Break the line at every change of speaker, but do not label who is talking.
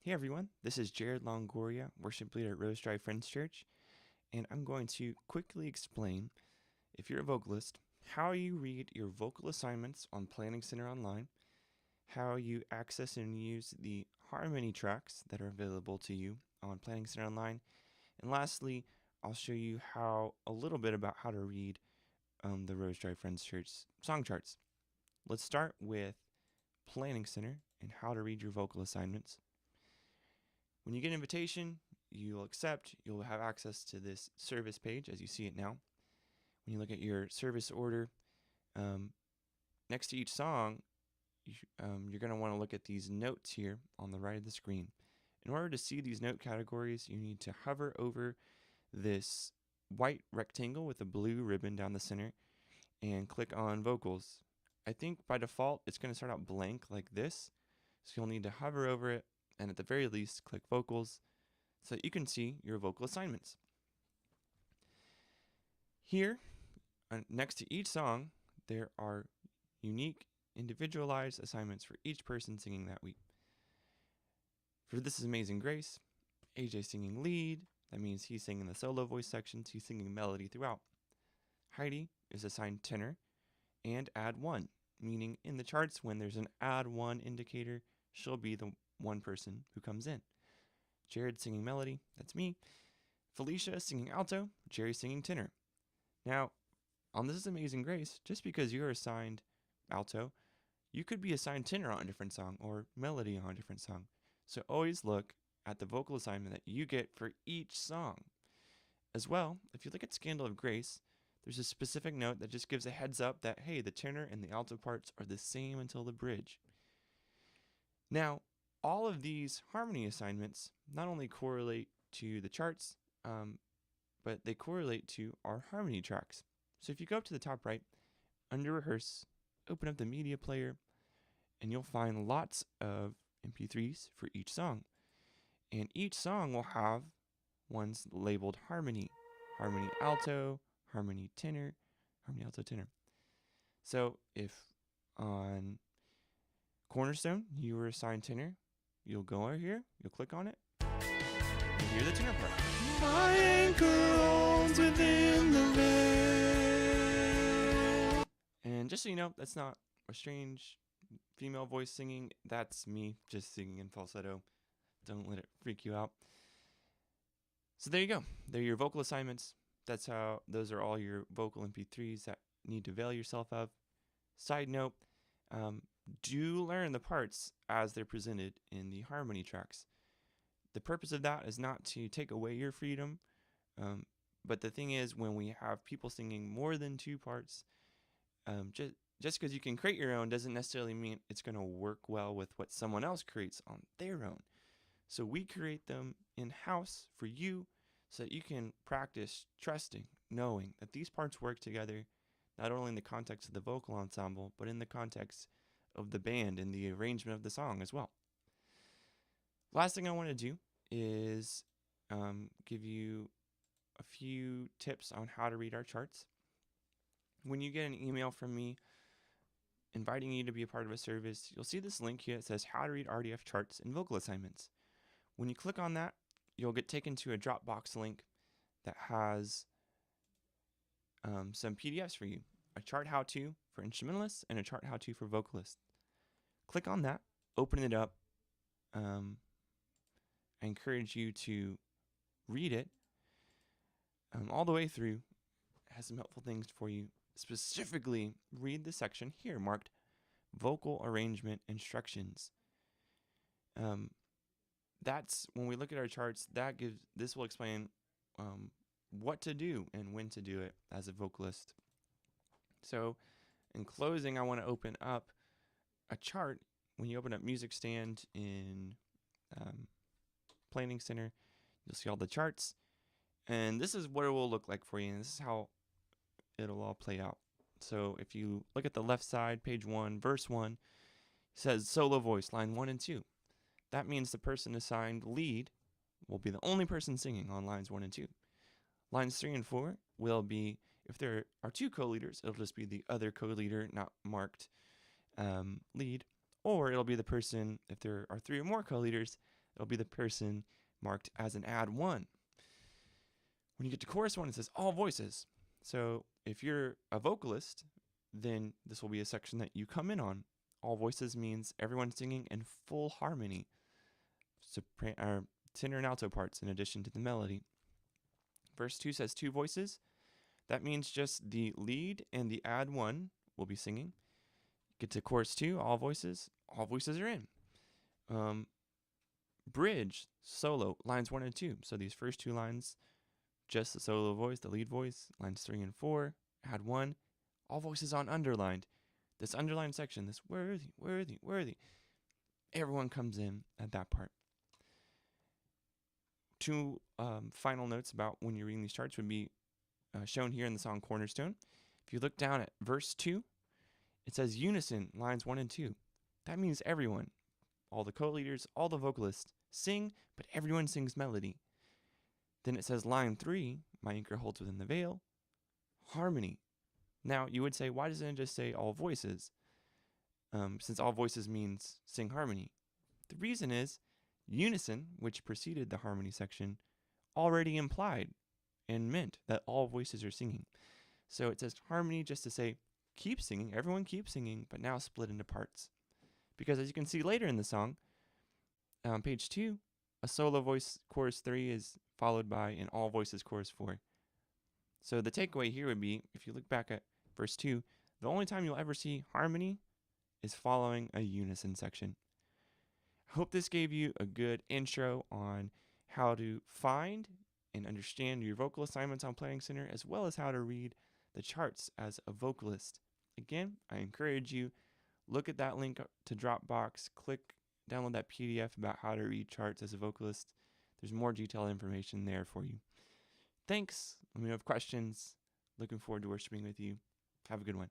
Hey everyone, this is Jared Longoria, worship leader at Rose Drive Friends Church, and I'm going to quickly explain, if you're a vocalist, how you read your vocal assignments on Planning Center Online, how you access and use the harmony tracks that are available to you on Planning Center Online, and lastly, I'll show you a little bit about how to read the Rose Drive Friends Church song charts. Let's start with Planning Center and how to read your vocal assignments. When you get an invitation, you'll accept, you'll have access to this service page as you see it now. When you look at your service order, next to each song, you're going to want to look at these notes here on the right of the screen. In order to see these note categories, you need to hover over this white rectangle with a blue ribbon down the center and click on vocals. I think by default, it's going to start out blank like this, so you'll need to hover over it and at the very least click vocals so that you can see your vocal assignments. Here, next to each song, there are unique individualized assignments for each person singing that week. For This Is Amazing Grace, AJ singing lead, that means he's singing the solo voice sections, he's singing melody throughout. Heidi is assigned tenor and add one, meaning in the charts when there's an add one indicator, she'll be the one person who comes in. Jared singing melody, that's me. Felicia singing alto, Jerry singing tenor. Now, on This Is Amazing Grace, just because you're assigned alto, you could be assigned tenor on a different song or melody on a different song. So always look at the vocal assignment that you get for each song. As well, if you look at Scandal of Grace, there's a specific note that just gives a heads up that, hey, the tenor and the alto parts are the same until the bridge. Now, all of these harmony assignments not only correlate to the charts, but they correlate to our harmony tracks. So if you go up to the top right, under Rehearse, open up the media player, and you'll find lots of MP3s for each song. And each song will have ones labeled harmony, harmony alto, harmony tenor, harmony alto tenor. So if on Cornerstone you were assigned tenor, you'll go over here, you'll click on it, and hear the tenor part. My anchor holds within the veil. And just so you know, that's not a strange female voice singing, that's me just singing in falsetto. Don't let it freak you out. So there you go. They're your vocal assignments. Those are all your vocal MP3s that need to avail yourself of. Side note, do learn the parts as they're presented in the harmony tracks. The purpose of that is not to take away your freedom, but the thing is, when we have people singing more than two parts, just because you can create your own doesn't necessarily mean it's going to work well with what someone else creates on their own. So we create them in-house for you so that you can practice trusting, knowing that these parts work together, not only in the context of the vocal ensemble, but in the context of the band and the arrangement of the song as well. Last thing I want to do is give you a few tips on how to read our charts. When you get an email from me inviting you to be a part of a service, you'll see this link here that says how to read RDF charts and vocal assignments. When you click on that, you'll get taken to a Dropbox link that has some PDFs for you. A chart how-to for instrumentalists and a chart how-to for vocalists. Click on that, open it up. I encourage you to read it all the way through. It has some helpful things for you. Specifically, read the section here marked Vocal Arrangement Instructions. That's when we look at our charts, this will explain what to do and when to do it as a vocalist. So in closing, I want to open up a chart. When you open up Music Stand in Planning Center, you'll see all the charts. And this is what it will look like for you, and this is how it'll all play out. So if you look at the left side, page 1, verse 1, it says solo voice, line 1 and 2. That means the person assigned lead will be the only person singing on lines 1 and 2. Lines 3 and 4 will be, if there are two co-leaders, it'll just be the other co-leader, not marked lead. Or it'll be the person, if there are 3 or more co-leaders, it'll be the person marked as an add 1. When you get to chorus 1, it says all voices. So if you're a vocalist, then this will be a section that you come in on. All voices means everyone singing in full harmony. Tenor and alto parts in addition to the melody. Verse 2 says 2 voices. That means just the lead and the add 1 will be singing. Get to chorus 2, all voices are in. Bridge, solo, lines 1 and 2. So these first 2 lines, just the solo voice, the lead voice. Lines 3 and 4, add 1. All voices on underlined. This underlined section, this worthy, worthy, worthy. Everyone comes in at that part. 2 final notes about when you're reading these charts would be shown here in the song Cornerstone. If you look down at verse 2, it says unison, lines 1 and 2. That means everyone, all the co-leaders, all the vocalists sing, but everyone sings melody. Then it says line 3, my anchor holds within the veil, harmony. Now you would say, why doesn't it just say all voices? Since all voices means sing harmony. The reason is unison, which preceded the harmony section, already implied and meant that all voices are singing. So it says harmony just to say keep singing, everyone keeps singing, but now split into parts. Because as you can see later in the song, on page 2, a solo voice chorus 3 is followed by an all voices chorus 4. So the takeaway here would be, if you look back at verse 2, the only time you'll ever see harmony is following a unison section. I hope this gave you a good intro on how to find and understand your vocal assignments on Planning Center, as well as how to read the charts as a vocalist. Again, I encourage you, look at that link to Dropbox, download that PDF about how to read charts as a vocalist. There's more detailed information there for you. Thanks. Let me know if you have questions. Looking forward to worshiping with you. Have a good one.